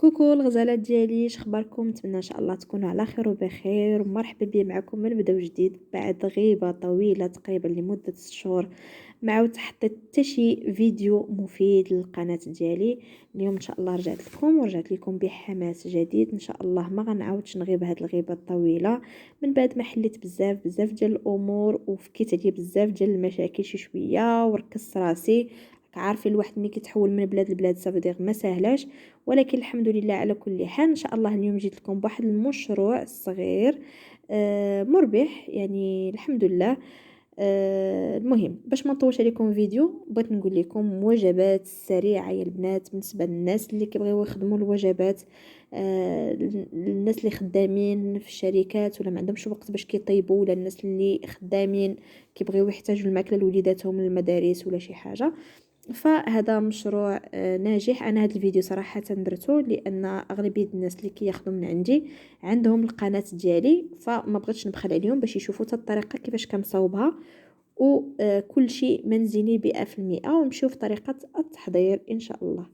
كوكو الغزالات ديالي، شخباركم؟ نتمنى ان شاء الله تكونوا على خير وبخير، ومرحبا بي معكم من بداو جديد بعد غيبه طويله تقريبا لمده 6 شهور. ما عاودت حطيت حتى شي فيديو مفيد للقناه ديالي. اليوم ان شاء الله رجعت لكم ورجعت لكم بحماس جديد. ان شاء الله ما غنعاودش نغيب هاد الغيبه الطويله من بعد ما حليت بزاف ديال الامور وفكيت عليا بزاف ديال المشاكل شي شويه وركزت راسي. عارفين الواحد ملي كيتحول من بلاد لبلاد صافي ما ساهلاش، ولكن الحمد لله على كل حال. ان شاء الله اليوم جيت لكم بواحد المشروع صغير مربح، يعني الحمد لله. المهم باش ما نطولش عليكم فيديو، بغيت نقول لكم وجبات سريعه يا البنات بالنسبه للناس اللي كيبغيو يخدموا الوجبات. الناس اللي خدامين في الشركات ولا ما عندهمش وقت باش كيطيبوا، ولا الناس اللي خدامين كيبغيو يحتاجوا الماكله لوليداتهم للمدارس ولا شي حاجه. فهذا مشروع ناجح. انا هذا الفيديو صراحه درته لان اغلبيه الناس اللي كياخذوا من عندي عندهم القناه ديالي، فما بغيتش نبخل عليهم باش يشوفوا حتى الطريقه كيفاش كنصاوبها، وكل شيء منزلي 100%، ونمشيو في طريقه التحضير ان شاء الله.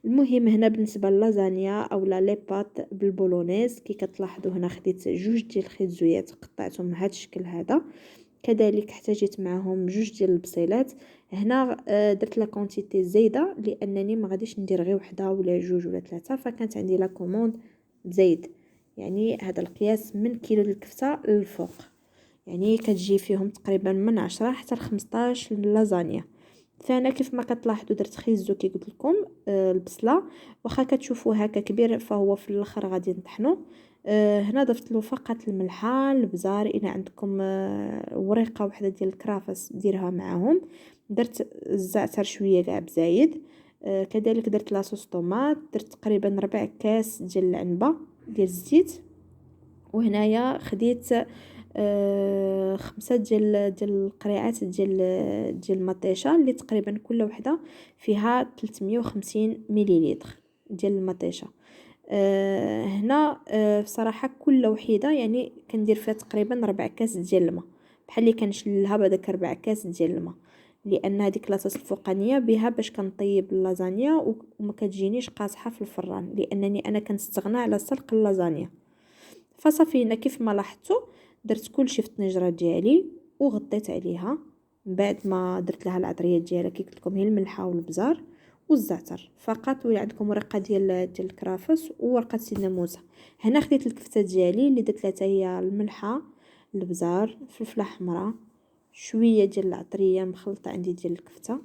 المهم هنا بالنسبه للازانيا او لا لي بات بالبولونيز، كي كتلاحظوا هنا خديت جوج ديال الخيط زويات قطعتهم بهذا الشكل هذا. كذلك احتاجيت معهم جوج ديال البصيلات. هنا درت لا كونتيتي زايده لانني ما غاديش ندير غير وحده ولا جوج ولا ثلاثه، فكانت عندي لا كوموند بزايد. يعني هذا القياس من كيلو الكفته للفوق، يعني كتجي فيهم تقريبا من 10 حتى ل 15 لازانيا. فانا كيف ما كتلاحظوا درت خيزو كي قلت لكم. البصله واخا كتشوفوا هكا كبير فهو في الاخر غادي نطحنو. هنا ضفت له فقط الملحه، البزار، الى عندكم ورقه واحده ديال الكرافس ديرها معاهم. درت الزعتر شويه كاع بزايد. كذلك درت لاصوص طوماط، درت تقريبا 4 كاس ديال العنبه ديال الزيت. وهنايا خديت 5 ديال القريعات ديال المطيشه، اللي تقريبا كل وحده فيها 350 مليلتر ديال المطيشه. هنا بصراحه كل وحده يعني كندير فيها تقريبا 4 كاس ديال الماء، بحال اللي كنشلها بهذاك 4 كاس ديال الماء، لان هذيك لاصوص الفوقانيه بها باش كنطيب اللازانيا وما كتجينيش قاصحه في الفران، لانني انا كنستغنى على سلق اللازانيا. فصافي هنا كيف ما لاحظتوا درت كلشي في الطنجره ديالي وغطيت عليها. من بعد ما درت لها العطريات ديالها كي قلت لكم هي الملحه والبزار والزعتر فقط، ولا عندكم ورقه ديال الكرافس وورقه سيدنا موسى. هنا خديت الكفته ديالي اللي درت لها هي الملحه، البزار، فلفله حمراء، شويه ديال العطريه مخلطه عندي ديال الكفته.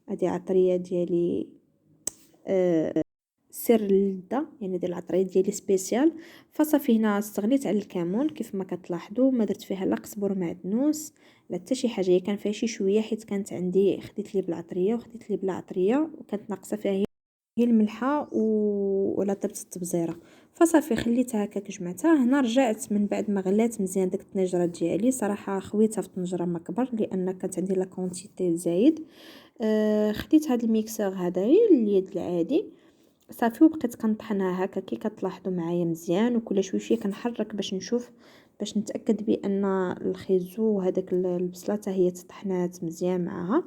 هذه عطريه ديالي سر اللذة، يعني ديال العطريه ديالي سبيسيال. فصافي هنا استغنيت على الكمون كيف ما كتلاحظوا، ما درت فيها لا قزبر معدنوس لا حتى شي حاجه. هي كان فيها شي شويه حيت كانت عندي خديت لي بالعطريه وخديت لي بلا عطريه، وكانت ناقصه فيها هي الملحه ولا طبت التبزيره. فصافي خليتها هكاك جمعتها. هنا رجعت من بعد ما غلات مزيان داك الطنجره ديالي، صراحه خويتها في طنجره ما كبر لان كانت عندي لا كونتيتي زايد. خديت هذا الميكسور هذايا اليد العادي صافي، وبقيت كنطحنها هكا كي كتلاحظوا معايا مزيان، وكل شويه كنحرك باش نشوف باش نتاكد بان الخيزو وهذاك البصله حتى هي تطحنات مزيان معاها.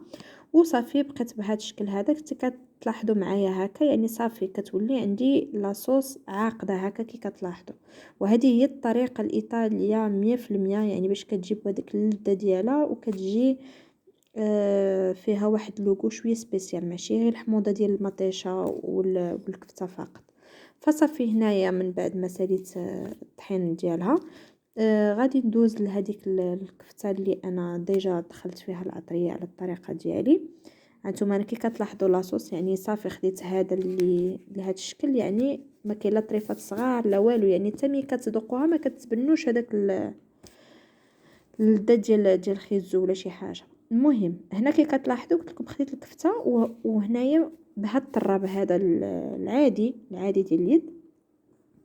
وصافي بقيت بهذا الشكل هذا كنت كتلاحظوا معايا هكا، يعني صافي كتولي عندي لاصوص عاقده هكا كي كتلاحظوا. وهذه هي الطريقه الايطاليه 100%، يعني باش كتجيب هذيك اللذه ديالها وكتجي فيها واحد لوغو شويه سبيسيال، ماشي غير الحموضه ديال المطيشه والكفته فقط. فصافي هنايا من بعد ما ساليت الطحين ديالها، غادي ندوز لهذيك الكفته اللي انا ديجا دخلت فيها العطريه على الطريقه ديالي. هانتوما انا كي كتلاحظوا لاصوص يعني صافي خديت هذا اللي لهذا الشكل، يعني ما كاين لا طريفات صغار لا والو، يعني حتى ملي كتذوقوها ما كتبنوش هذاك اللذة ديال الخيزو ولا شي حاجه. المهم هنا كي كتلاحظوا قلت لكم خديت الكفته وهنايا بهذا الطراب هذا العادي ديال اليد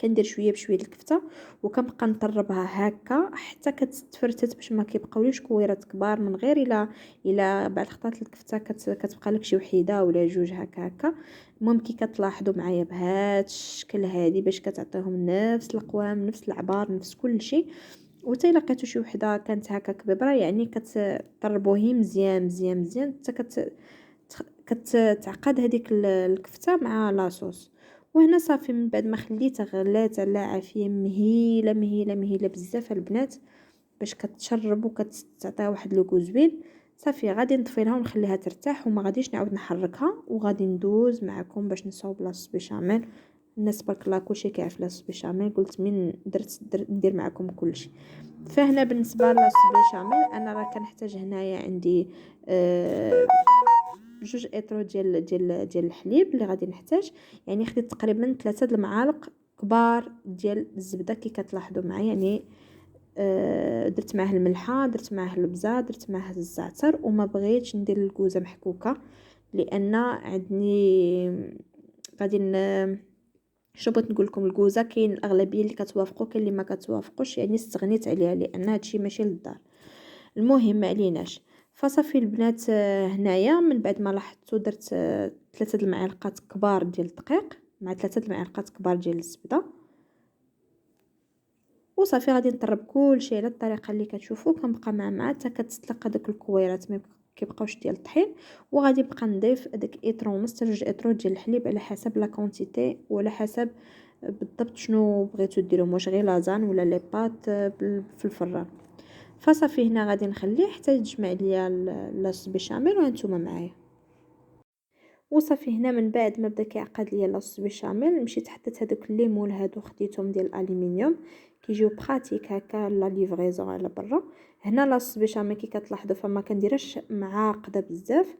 كندير شويه بشويه الكفته وكنبقى نطربها هكا حتى كتفرتت باش ما كيبقاوليش كويرات كبار، من غير الا بعد خطات الكفته كتبقى لك شي وحيده ولا جوج هكا. المهم كي كتلاحظوا معايا بهذا الشكل هذه باش كتعطيهم نفس القوام نفس العبار نفس كل شيء. وتا لقيتو شي وحده كانت هكا كبيبره، يعني كتطربوه مزيان مزيان مزيان حتى كتعقد هذيك الكفته مع لاصوص. وهنا صافي من بعد ما خليتها غلات على عافيه مهيله مهيله مهيله بزاف البنات باش كتشرب وكتعطيها واحد لو زوين. صافي غادي نطفي لها ونخليها ترتاح وما غاديش نعاود نحركها، وغادي ندوز معكم باش نصاوب لاص بيشاميل. الناس تبارك الله كلشي كيعرف لاص بيشاميل، قلت من ندير معكم كلشي. فهنا بالنسبه لاص بيشاميل انا راه كنحتاج هنايا عندي آه جوج اطرو ديال الحليب اللي غادي نحتاج. يعني خديت تقريبا 3 المعالق كبار ديال الزبده كي كتلاحظوا معايا. يعني درت معاه الملحه، درت معاه البزه، درت معاه الزعتر، وما بغيتش ندير الكوزه محكوكه لان عندني غادي شنو بغيت نقول لكم. الكوزه كاين الاغلبيه اللي كتوافقوا، كاين اللي ما كتوافقوش، يعني استغنيت عليها لان هادشي ماشي للدار. المهم ما عليناش. فصافي البنات هنايا من بعد ما لاحظتوا درت 3 المعالق كبار ديال الدقيق مع 3 المعالق كبار ديال الزبده، وصافي غادي نطرب كلشي على الطريقه اللي كتشوفوا. كنبقى مع حتى كتطلق هذوك الكويرات ما كيبقاوش ديال الطحين. وغادي نبقى نضيف داك ايطرو ونص حتى 2 ايطرو ديال الحليب على حسب لا كونتيتي وعلى حسب بالضبط شنو بغيتو ديروا، واش غير لازان ولا لي بات في الفران. فصافي هنا غادي نخليه حتى يتجمع ليا لاص بيشاميل وهانتوما معايا. وصافي هنا من بعد ما بدا كيعقد ليا لاص بيشاميل مشيت حطيت هذوك الليمون هادو خديتهم ديال الالومنيوم كيجيو براتيك هكا لا ليفريزون على برا. هنا لاص بيشاميل كي كتلاحظوا فما كنديرش معاقده بزاف.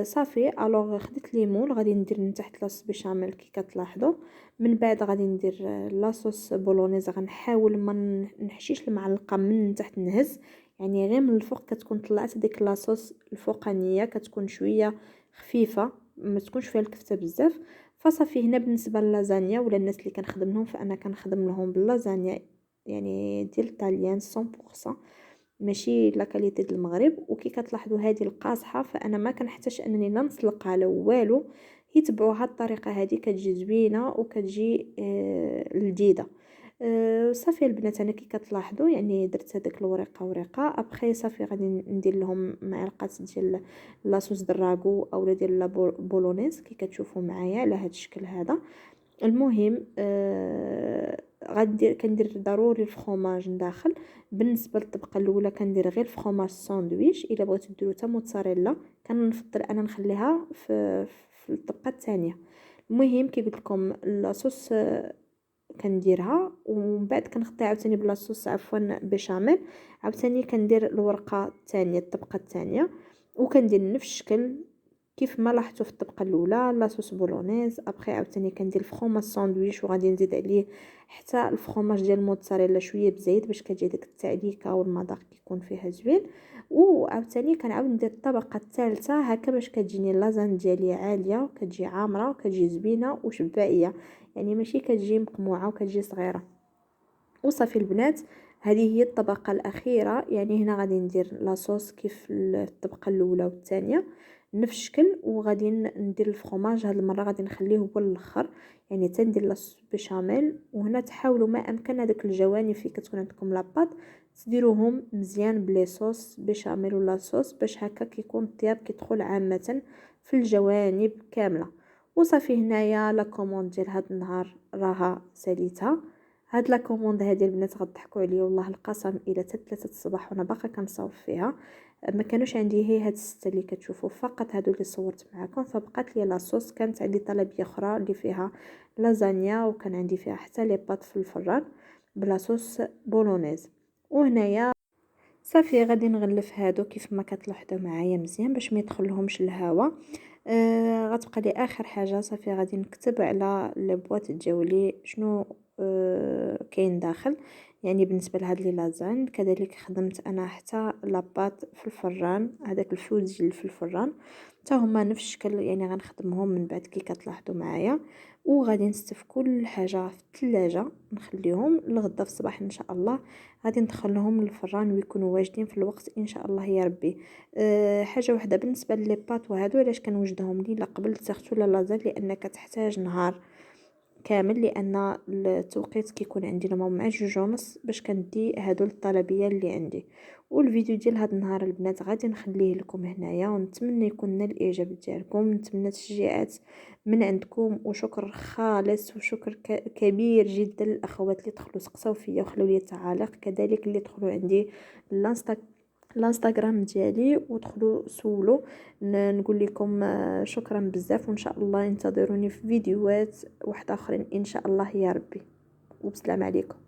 صافي الوغ خديت ليمون غادي ندير من تحت لاص بيشاميل كي كتلاحظوا. من بعد غادي ندير لاصوص بولونيز. غنحاول ما نحشيش المعلقه من تحت نهز، يعني غير من الفوق كتكون طلعت ديك لاصوص الفوقانيه كتكون شويه خفيفه ما تكونش فيها الكفته بزاف. فصافي هنا بالنسبه للازانيا ولا الناس اللي كنخدم لهم فانا كنخدم لهم باللازانيا يعني ديال طاليان 100% ماشي لا كاليتي ديال المغرب. وكي كتلاحظوا هذه القاصحه فانا ما كنحتاجش انني لا نسلقها لا والو، يتبعوا هاد الطريقه هذه كتجي زوينه وكتجي لذيذه. صافي البنات انا كي كتلاحظوا يعني درت هذاك الورقه ورقه ابخي. صافي غادي ندير لهم معلقات ديال لاصوص دراغو اولا ديال لا بولونيز كي كتشوفوا معايا على هذا الشكل هذا. المهم غندير كندير ضروري الفرomاج داخل. بالنسبه للطبقه الاولى كندير غير الفرomاج ساندويتش، الا بغيتو ديروا حتى موتزاريلا كنفضل انا نخليها في الطبقه الثانيه. المهم كي قلت لكم لاصوص كنديرها ومن بعد كنغطي عاوتاني بلاصوص عفوا بيشاميل. عاوتاني كندير الورقه الثانيه الطبقه الثانيه وكندير نفس الشكل كيف ما لاحظتوا في الطبقه الاولى لاصوص بولونيز. ابخي عاوتاني كندير الفرomاج ساندويتش وغادي نزيد عليه حتى الفرomاج ديال الموتزاريلا شويه بزيت باش كتجي ديك التعليكه والمذاق كيكون فيها زوين. وعاوتاني كنعاود ندير الطبقه الثالثه هكا باش كتجيني اللازان ديالي عاليه وكتجي عامره وكتجي زوينه وشبعيه، يعني ماشي كتجي مقموعه وكتجي صغيره. وصافي البنات هذه هي الطبقه الاخيره. يعني هنا غادي ندير لاصوص كيف الطبقه الاولى والثانيه نفس الشكل، وغادي ندير الفرomاج هاد المره غادي نخليه هو الاخر يعني تندير لاصوص بيشاميل. وهنا تحاولوا ما امكن هذوك الجوانب في كتكون عندكم لاباط تديروهم مزيان بلي صوص بيشاميل ولا صوص باش هكا كيكون الطياب كيدخل عامه في الجوانب كامله. وصافي هنايا لا كوموند ديال هاد النهار راها ساليتها. هاد لا كوموند هادي البنات غضحكوا عليا والله القسم الى 3 الصباح وانا باقا كنصاوب فيها. ما كانوش عندي هي هاد 6 اللي كتشوفوا فقط هادو اللي صورت معكم. فبقات لي لاصوص كانت عندي طلبيه اخرى اللي فيها لازانيا وكان عندي فيها حتى لي بات في الفران بلاصوص بولونيز. وهنايا صافي غادي نغلف هادو كيف ما كتلاحظوا معايا مزيان باش ما يدخلهمش الهواء. غتبقى لي اخر حاجه صافي غادي نكتب على البواط ديالي شنو كاين داخل. يعني بالنسبه لهاد لي لازان كذلك خدمت انا حتى لاباط في الفران هذاك الفوزي في الفران حتى هما نفس الشكل. يعني غنخدمهم من بعد كي كتلاحظوا معايا. وغادي نستف كل حاجه في الثلاجه نخليهم لغدا في الصباح ان شاء الله غادي ندخلهم للفران ويكونوا واجدين في الوقت ان شاء الله يا ربي. حاجه واحده بالنسبه لي بات وهادو علاش كنوجدهم لي لا قبل سيرتو لا لازال لانك تحتاج نهار كامل، لان التوقيت كيكون عندي نورمالمون مع 2:30 باش كندي هادو الطلبيه اللي عندي. والفيديو ديال هاد النهار البنات غادي نخليه لكم هنايا، ونتمنى يكون نال الاعجاب ديالكم، نتمنى تشجيعات من عندكم، وشكر خالص وشكر كبير جدا للاخوات اللي دخلوا سقساو فيا وخلوا لي تعاليق، كذلك اللي دخلوا عندي الانستا الانستغرام ديالي ودخلوا سولوا. نقول لكم شكرا بزاف، وان شاء الله انتظروني في فيديوهات واحده اخرين ان شاء الله يا ربي. وبسلام عليكم.